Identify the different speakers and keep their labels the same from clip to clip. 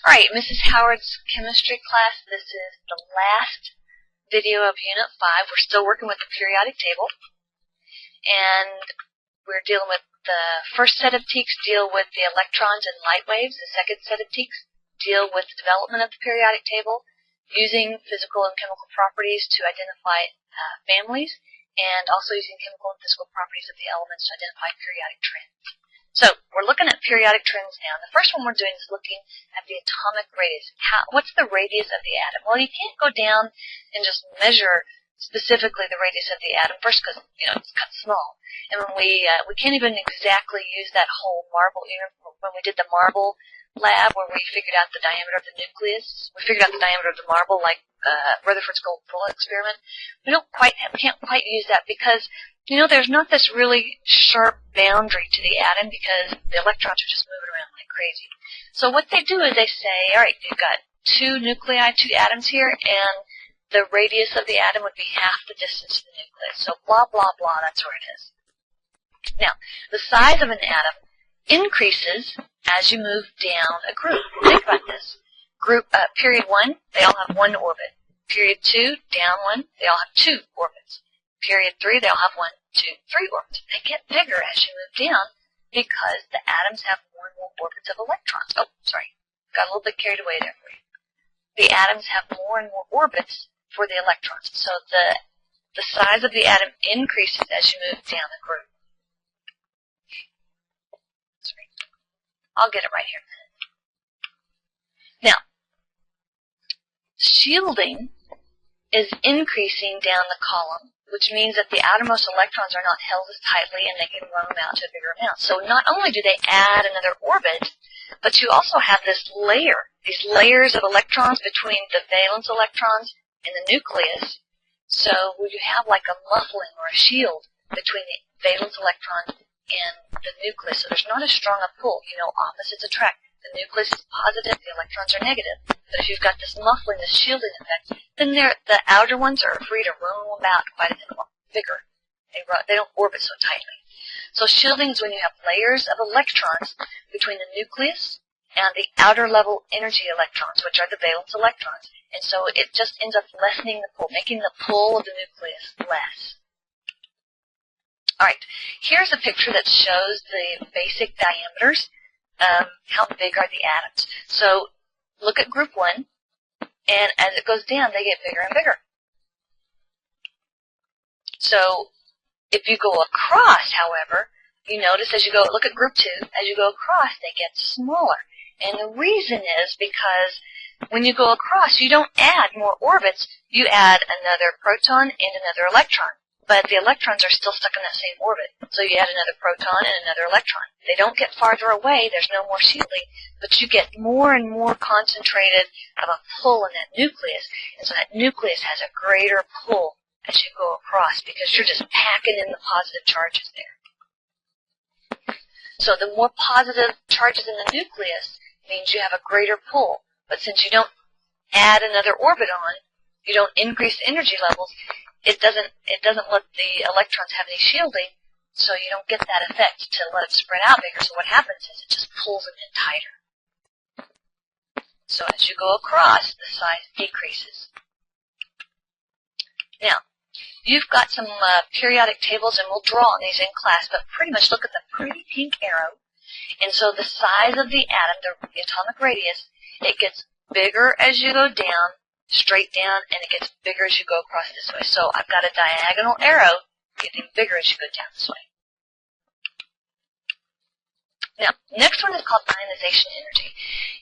Speaker 1: Alright, Mrs. Howard's chemistry class, this is the last video of Unit 5. We're still working with the periodic table. And we're dealing with the first set of teaks deal with the electrons and light waves. The second set of teaks deal with the development of the periodic table using physical and chemical properties to identify families, and also using chemical and physical properties of the elements to identify periodic trends. So we're looking at periodic trends now. The first one we're doing is looking at the atomic radius. What's the radius of the atom? Well, you can't go down and just measure specifically the radius of the atom first because it's kind of small. And when we can't even exactly use that whole marble. When we did the marble lab where we figured out the diameter of the nucleus, we figured out the diameter of the marble like Rutherford's gold bullet experiment. We can't quite use that because there's not this really sharp boundary to the atom because the electrons are just moving around like crazy. So what they do is they say, all right, you've got two nuclei, two atoms here, and the radius of the atom would be half the distance to the nucleus. So blah, blah, blah, that's where it is. Now, the size of an atom increases as you move down a group. Think about this. Period 1, they all have one orbit. Period 2, down 1, they all have two orbits. Period 3, they all have 1, 2, 3 orbits. They get bigger as you move down because the atoms have more and more orbits of electrons. Oh, sorry. Got a little bit carried away there for you. The atoms have more and more orbits for the electrons. So the size of the atom increases as you move down the group. Sorry. I'll get it right here. Now, shielding is increasing down the column, which means that the outermost electrons are not held as tightly and they can run them out to a bigger amount. So not only do they add another orbit, but you also have this layer, these layers of electrons between the valence electrons and the nucleus. So you have like a muffling or a shield between the valence electron and the nucleus. So there's not as strong a pull. Opposites attract. The nucleus is positive, the electrons are negative. But if you've got this muffling, this shielding effect, then the outer ones are free to roam about quite a bit bigger. They don't orbit so tightly. So shielding is when you have layers of electrons between the nucleus and the outer level energy electrons, which are the valence electrons. And so it just ends up lessening the pull, making the pull of the nucleus less. All right, here's a picture that shows the basic diameters. How big are the atoms? So look at group 1, and as it goes down, they get bigger and bigger. So if you go across, however, you notice as you go, look at group 2, as you go across, they get smaller. And the reason is because when you go across, you don't add more orbits, you add another proton and another electron. But the electrons are still stuck in that same orbit. So you add another proton and another electron. They don't get farther away, there's no more shielding, but you get more and more concentrated of a pull in that nucleus. And so that nucleus has a greater pull as you go across because you're just packing in the positive charges there. So the more positive charges in the nucleus means you have a greater pull. But since you don't add another orbit on, you don't increase the energy levels, it doesn't let the electrons have any shielding, so you don't get that effect to let it spread out bigger. So what happens is it just pulls them in tighter. So as you go across, the size decreases. Now, you've got some periodic tables, and we'll draw on these in class, but pretty much look at the pretty pink arrow. And so the size of the atom, the atomic radius, it gets bigger as you go down, straight down, and it gets bigger as you go across this way. So I've got a diagonal arrow getting bigger as you go down this way. Now, next one is called ionization energy.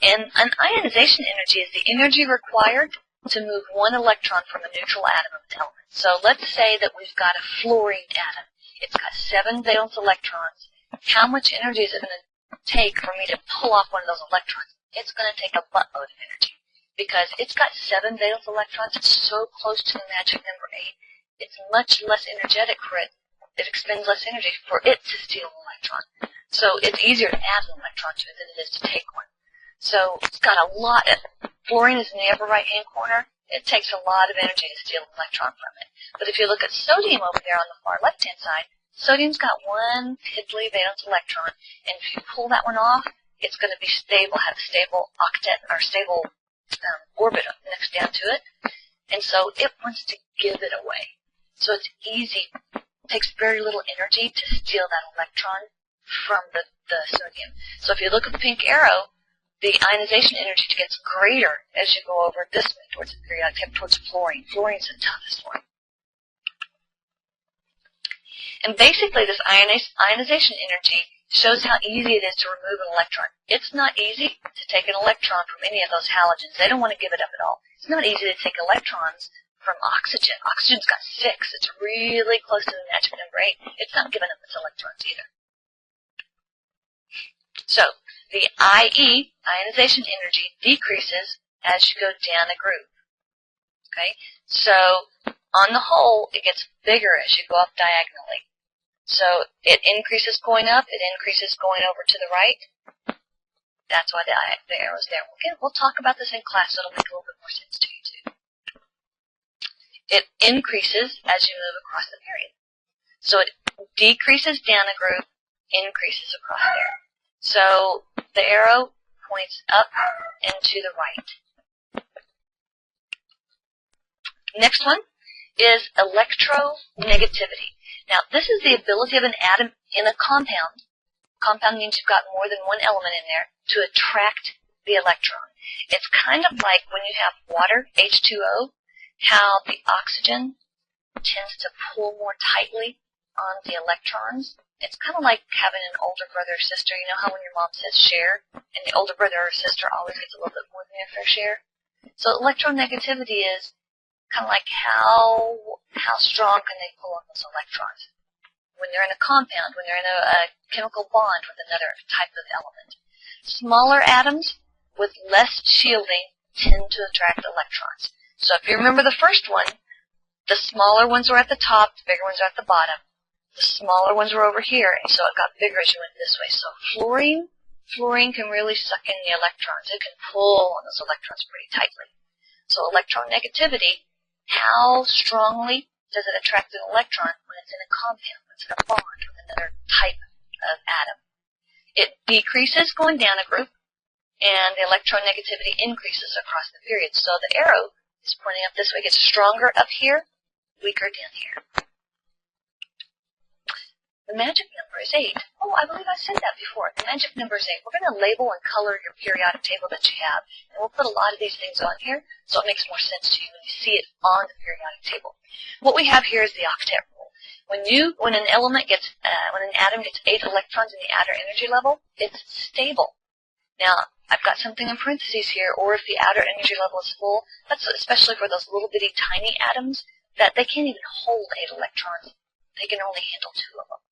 Speaker 1: And an ionization energy is the energy required to move one electron from a neutral atom of an element. So let's say that we've got a fluorine atom. It's got 7 valence electrons. How much energy is it going to take for me to pull off one of those electrons? It's going to take a buttload of energy. Because it's got 7 valence electrons, it's so close to the magic number 8, it's much less energetic for it. It expends less energy for it to steal an electron. So it's easier to add an electron to it than it is to take one. So it's got a lot of, fluorine is in the upper right-hand corner. It takes a lot of energy to steal an electron from it. But if you look at sodium over there on the far left-hand side, sodium's got 1 piddly valence electron, and if you pull that one off, it's going to be stable, have a stable octet or stable orbit next down to it. And so it wants to give it away. So it's easy. It takes very little energy to steal that electron from the sodium. So if you look at the pink arrow, the ionization energy gets greater as you go over this way towards the periodic table, towards fluorine. Fluorine's the toughest one. And basically this ionization energy shows how easy it is to remove an electron. It's not easy to take an electron from any of those halogens. They don't want to give it up at all. It's not easy to take electrons from oxygen. Oxygen's got 6. It's really close to the magic number 8. It's not giving up its electrons either. So the IE, ionization energy, decreases as you go down a group. Okay? So on the whole, it gets bigger as you go up diagonally. So it increases going up, it increases going over to the right. That's why the arrow's there. Again, we'll talk about this in class, so it'll make a little bit more sense to you too. It increases as you move across the period. So it decreases down a group, increases across there. So the arrow points up and to the right. Next one is electronegativity. Now, this is the ability of an atom in a compound. Compound means you've got more than one element in there to attract the electron. It's kind of like when you have water, H2O, how the oxygen tends to pull more tightly on the electrons. It's kind of like having an older brother or sister. You know how when your mom says share, and the older brother or sister always gets a little bit more than their fair share? So electronegativity is kind of like how strong can they pull on those electrons when they're in a compound, when they're in a chemical bond with another type of element. Smaller atoms with less shielding tend to attract electrons. So if you remember the first one, the smaller ones were at the top, the bigger ones are at the bottom. The smaller ones were over here, and so it got bigger as you went this way. So fluorine can really suck in the electrons. It can pull on those electrons pretty tightly. So electronegativity, how strongly does it attract an electron when it's in a compound, when it's in a bond with another type of atom? It decreases going down a group, and the electronegativity increases across the period. So the arrow is pointing up this way. It gets stronger up here, weaker down here. The magic number is 8. Oh, I believe I said that before. The magic number is 8. We're going to label and color your periodic table that you have, and we'll put a lot of these things on here so it makes more sense to you when you see it on the periodic table. What we have here is the octet rule. When an atom gets 8 electrons in the outer energy level, it's stable. Now, I've got something in parentheses here, or if the outer energy level is full, that's especially for those little bitty tiny atoms that they can't even hold 8 electrons. They can only handle 2 of them.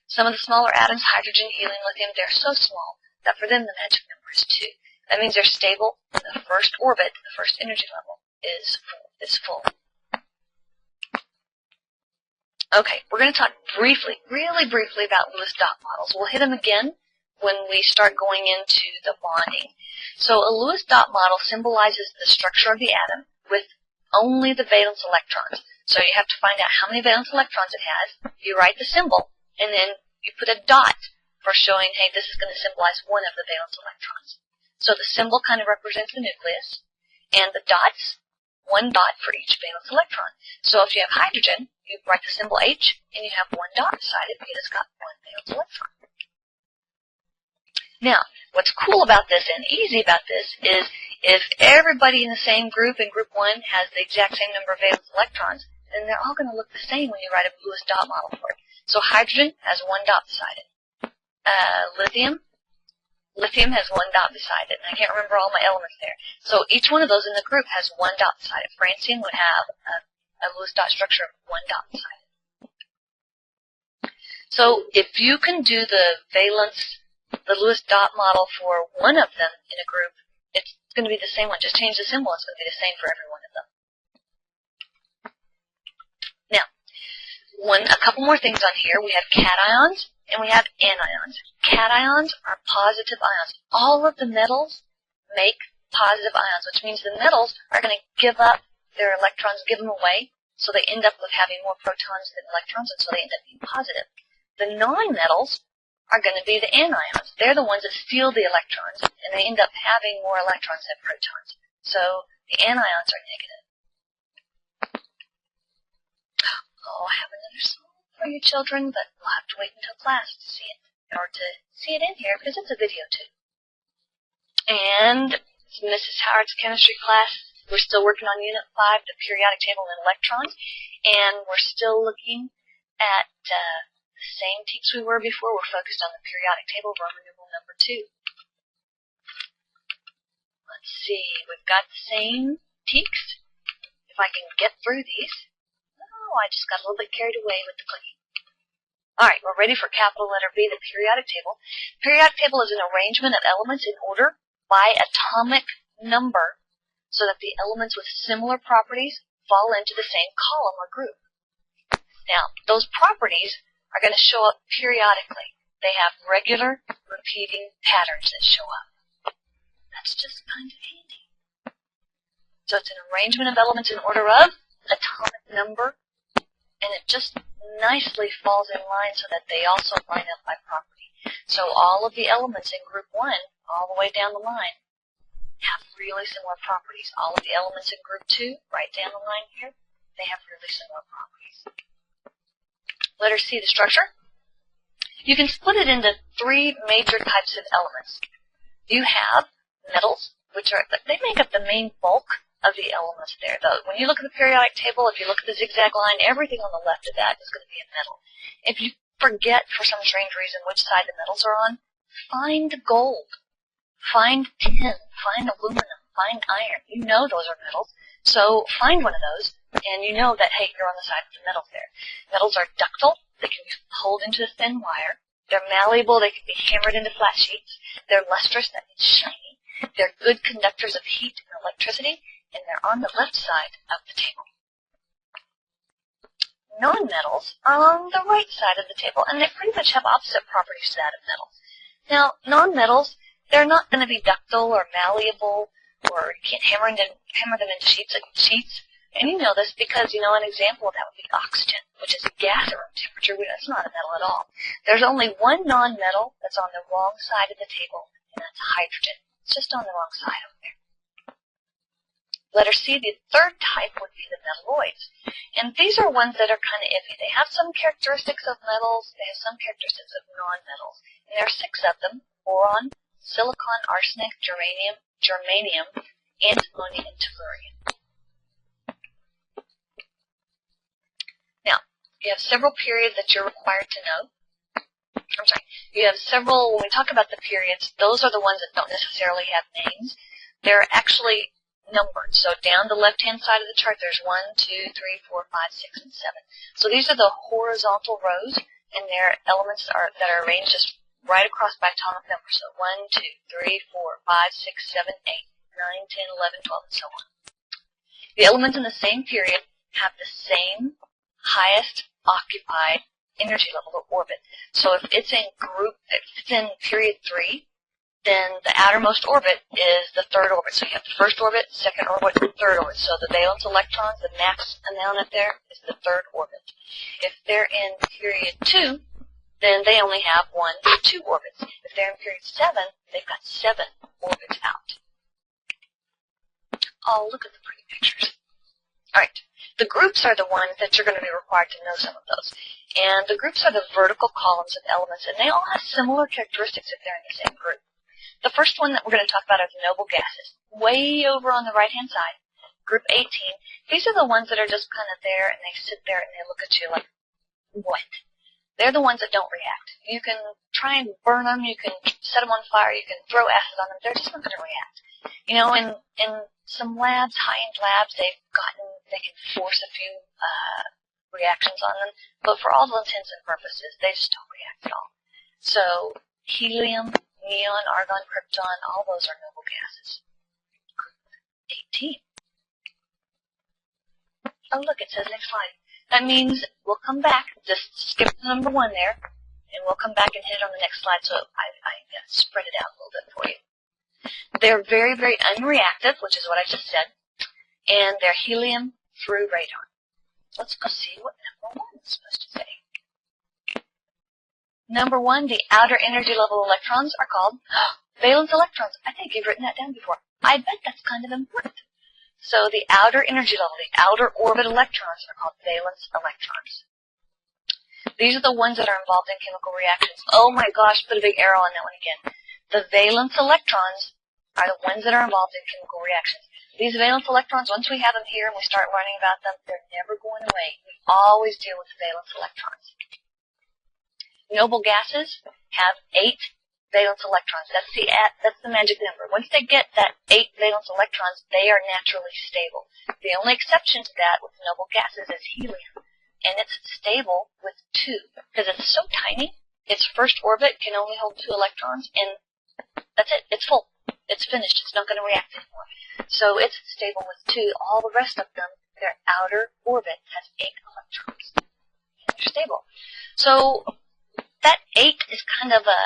Speaker 1: Some of the smaller atoms, hydrogen, helium, lithium, they're so small that for them the magic number is 2. That means they're stable. The first orbit, the first energy level, is full. Okay, we're going to talk briefly, really briefly about Lewis dot models. We'll hit them again when we start going into the bonding. So a Lewis dot model symbolizes the structure of the atom with only the valence electrons. So you have to find out how many valence electrons it has. You write the symbol, and then you put a dot for showing, hey, this is going to symbolize one of the valence electrons. So the symbol kind of represents the nucleus, and the dots, one dot for each valence electron. So if you have hydrogen, you write the symbol H, and you have one dot beside it because it's got one valence electron. Now, what's cool about this and easy about this is if everybody in the same group in group 1 has the exact same number of valence electrons, then they're all going to look the same when you write a Lewis dot model for it. So hydrogen has one dot beside it. Lithium has one dot beside it. And I can't remember all my elements there. So each one of those in the group has one dot beside it. Francium would have a Lewis dot structure of one dot beside it. So if you can do the Lewis dot model for one of them in a group, it's going to be the same one. Just change the symbol. It's going to be the same for every one of them. Now, a couple more things on here. We have cations and we have anions. Cations are positive ions. All of the metals make positive ions, which means the metals are going to give up their electrons, give them away, so they end up with having more protons than electrons, and so they end up being positive. The non-metals are going to be the anions. They're the ones that steal the electrons, and they end up having more electrons than protons. So the anions are negative. Oh, I have another song for you children, but we'll have to wait until class to see it, or to see it in here, because it's a video too. And it's Mrs. Howard's chemistry class. We're still working on Unit 5, the periodic table and electrons, and we're still looking at the same teaks we were before. We're focused on the periodic table, Roman numeral number 2. Let's see, we've got the same teaks. If I can get through these. Oh, I just got a little bit carried away with the clicking. Alright, we're ready for capital letter B, the periodic table. Periodic table is an arrangement of elements in order by atomic number so that the elements with similar properties fall into the same column or group. Now, those properties are going to show up periodically. They have regular, repeating patterns that show up. That's just kind of handy. So it's an arrangement of elements in order of atomic number, and it just nicely falls in line so that they also line up by property. So all of the elements in group 1, all the way down the line, have really similar properties. All of the elements in group 2, right down the line here, they have really similar properties. Letter C, the structure. You can split it into 3 major types of elements. You have metals, which are, they make up the main bulk of the elements there. When you look at the periodic table, if you look at the zigzag line, everything on the left of that is going to be a metal. If you forget, for some strange reason, which side the metals are on, find gold, find tin, find aluminum, find iron. You know those are metals, so find one of those, and you know that, hey, you're on the side of the metals there. Metals are ductile. They can be pulled into a thin wire. They're malleable. They can be hammered into flat sheets. They're lustrous. That means shiny. They're good conductors of heat and electricity, and they're on the left side of the table. Non-metals are on the right side of the table, and they pretty much have opposite properties to that of metals. Now, non-metals, they're not going to be ductile or malleable, or you can't hammer them into sheets. And you know this because, you know, an example of that would be oxygen, which is a gas at room temperature. That's not a metal at all. There's only one non-metal that's on the wrong side of the table, and that's hydrogen. It's just on the wrong side over there. Letter C, the third type would be the metalloids. And these are ones that are kind of iffy. They have some characteristics of metals. They have some characteristics of non-metals. And there are 6 of them: boron, silicon, arsenic, germanium, antimony, and tellurium. Now, you have several periods that you're required to know. You have several, when we talk about the periods, those are the ones that don't necessarily have names. They're actually numbered. So down the left-hand side of the chart, there's 1, 2, 3, 4, 5, 6, and 7. So these are the horizontal rows, and their elements that are arranged just right across by atomic number. So 1, 2, 3, 4, 5, 6, 7, 8, 9, 10, 11, 12, and so on. The elements in the same period have the same highest occupied energy level or orbit. So if it's in period 3, then the outermost orbit is the third orbit. So you have the first orbit, second orbit, and third orbit. So the valence electrons, the max amount up there, is the third orbit. If they're in period 2, then they only have 1 to 2 orbits. If they're in period 7, they've got 7 orbits out. Oh, look at the pretty pictures. All right. The groups are the ones that you're going to be required to know some of those. And the groups are the vertical columns of elements, and they all have similar characteristics if they're in the same group. The first one that we're going to talk about are the noble gases. Way over on the right-hand side, group 18, these are the ones that are just kind of there, and they sit there and they look at you like, what? They're the ones that don't react. You can try and burn them, you can set them on fire, you can throw acid on them, they're just not going to react. You know, in some labs, high-end labs, they can force a few reactions on them, but for all intents and purposes, they just don't react at all. So, helium, neon, argon, krypton, all those are noble gases. Group 18. Oh, look, it says next slide. That means we'll come back, just skip the number 1 there, and we'll come back and hit it on the next slide, so I spread it out a little bit for you. They're very, very unreactive, which is what I just said, and they're helium through radon. Let's go see what number 1 is supposed to say. Number 1, the outer energy level electrons are called valence electrons. I think you've written that down before. I bet that's kind of important. So the outer energy level, the outer orbit electrons are called valence electrons. These are the ones that are involved in chemical reactions. Oh my gosh, put a big arrow on that one again. The valence electrons are the ones that are involved in chemical reactions. These valence electrons, once we have them here and we start learning about them, they're never going away. We always deal with valence electrons. Noble gases have 8 valence electrons. That's the magic number. Once they get that 8 valence electrons, they are naturally stable. The only exception to that with noble gases is helium, and it's stable with 2 because it's so tiny. Its first orbit can only hold 2 electrons, and that's it. It's full. It's finished. It's not going to react anymore. So it's stable with 2. All the rest of them, their outer orbit has 8 electrons, and they're stable. So that 8 is kind of a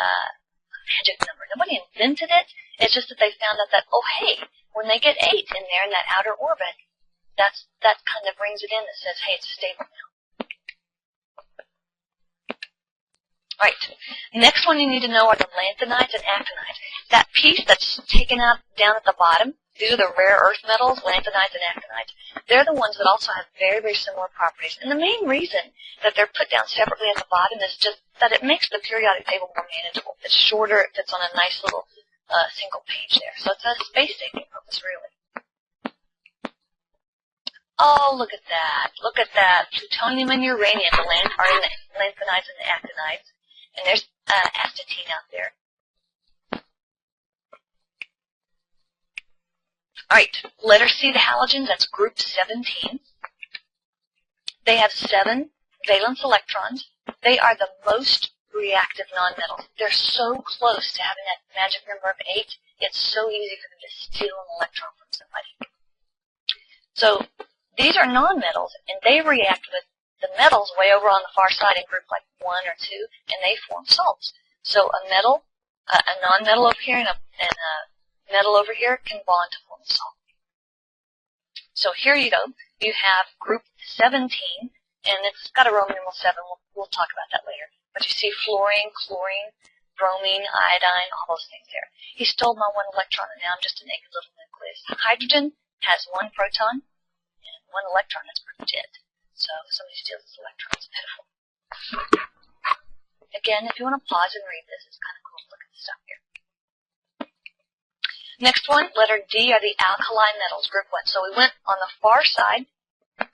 Speaker 1: magic number. Nobody invented it. It's just that they found out that, oh, hey, when they get 8 in there in that outer orbit, that kind of brings it in that says, hey, it's stable now. All right. Next one you need to know are the lanthanides and actinides. That piece that's taken out down at the bottom, these are the rare earth metals, lanthanides and actinides. They're the ones that also have very, very similar properties. And the main reason that they're put down separately at the bottom is just that it makes the periodic table more manageable. It's shorter. It fits on a nice little single page there. So it's a space-saving purpose, really. Oh, look at that. Look at that. Plutonium and uranium are in the lanthanides and the actinides. And there's astatine out there. All right, letter C, the halogens, that's group 17. They have 7 valence electrons. They are the most reactive nonmetals. They're so close to having that magic number of 8, it's so easy for them to steal an electron from somebody. So these are nonmetals, and they react with the metals way over on the far side in group like 1 or 2, and they form salts. So a metal, a nonmetal over here and a metal over here can bond to form a salt. So here you go. You have group 17, and it's got a Roman numeral 7. We'll talk about that later. But you see fluorine, chlorine, bromine, iodine, all those things there. He stole my 1 electron, and now I'm just a naked little nucleus. Hydrogen has 1 proton and 1 electron. That's pretty dead. So somebody steals his electrons. Pitiful. Again, if you want to pause and read this, it's kind of cool to look at the stuff here. Next one, letter D, are the alkali metals, group 1. So we went on the far side,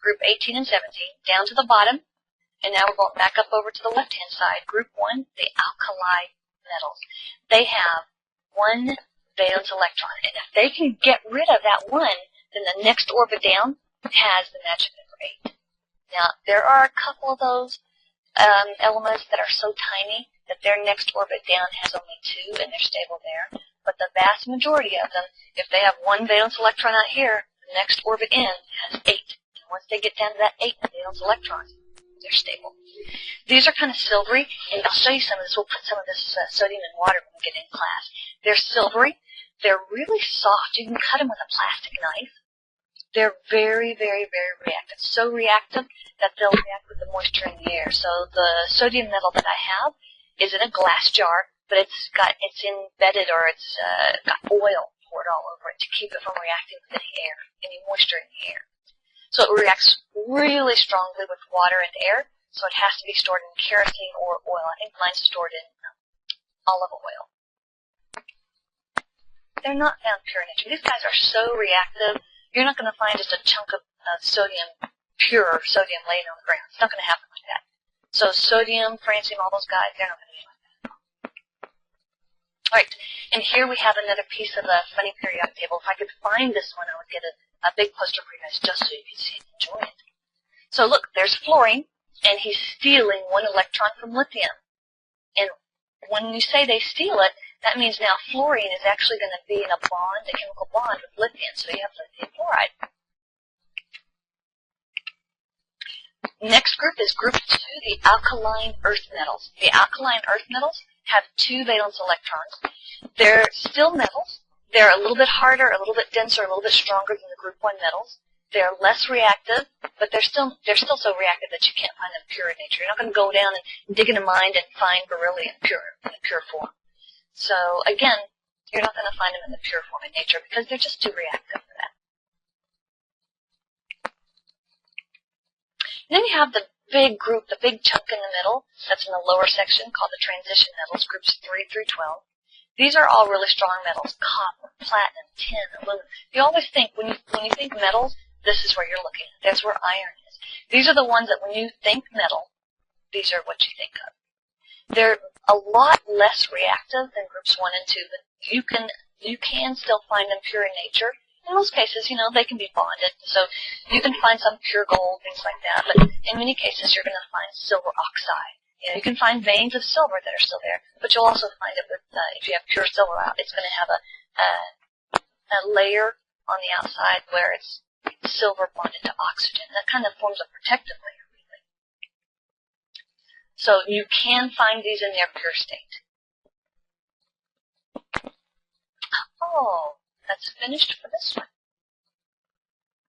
Speaker 1: group 18 and 17, down to the bottom, and now we're going back up over to the left-hand side. Group 1, the alkali metals. They have 1 valence electron, and if they can get rid of that 1, then the next orbit down has the magic number 8. Now, there are a couple of those elements that are so tiny that their next orbit down has only 2, and they're stable there. But the vast majority of them, if they have 1 valence electron out here, the next orbit in has 8. And once they get down to that 8 valence electrons, they're stable. These are kind of silvery, and I'll show you some of this. We'll put some of this sodium in water when we get in class. They're silvery. They're really soft. You can cut them with a plastic knife. They're very, very, very reactive. So reactive that they'll react with the moisture in the air. So the sodium metal that I have is in a glass jar, but it's embedded, or it's got oil poured all over it to keep it from reacting with any moisture in the air. So it reacts really strongly with water and air, so it has to be stored in kerosene or oil. I think mine's stored in olive oil. They're not found pure in nature. These guys are so reactive. You're not going to find just a chunk of pure sodium laying on the ground. It's not going to happen like that. So sodium, francium, all those guys, they're not going to be like that. All right, and here we have another piece of the funny periodic table. If I could find this one, I would get a big poster for you guys just so you can see it and enjoy it. So look, there's fluorine, and he's stealing 1 electron from lithium. And when you say they steal it, that means now fluorine is actually going to be in a chemical bond with lithium, so you have lithium fluoride. Next group is group 2, the alkaline earth metals. The alkaline earth metals have 2 valence electrons. They're still metals. They're a little bit harder, a little bit denser, a little bit stronger than the group 1 metals. They're less reactive, but they're still so reactive that you can't find them pure in nature. You're not going to go down and dig in a mine and find beryllium in the pure form. So again, you're not going to find them in the pure form in nature because they're just too reactive for that. And then you have the big group, the big chunk in the middle, that's in the lower section called the transition metals, groups 3 through 12. These are all really strong metals, copper, platinum, tin, aluminum. You always think, when you think metals, this is where you're looking. That's where iron is. These are the ones that when you think metal, these are what you think of. They're a lot less reactive than groups 1 and 2, but you can still find them pure in nature. In most cases, they can be bonded, so you can find some pure gold, things like that, but in many cases you're going to find silver oxide. You can find veins of silver that are still there, but you'll also find it with, if you have pure silver out, it's going to have a layer on the outside where it's silver bonded to oxygen. That kind of forms a protective layer, really. So you can find these in their pure state. Oh, that's finished for this one.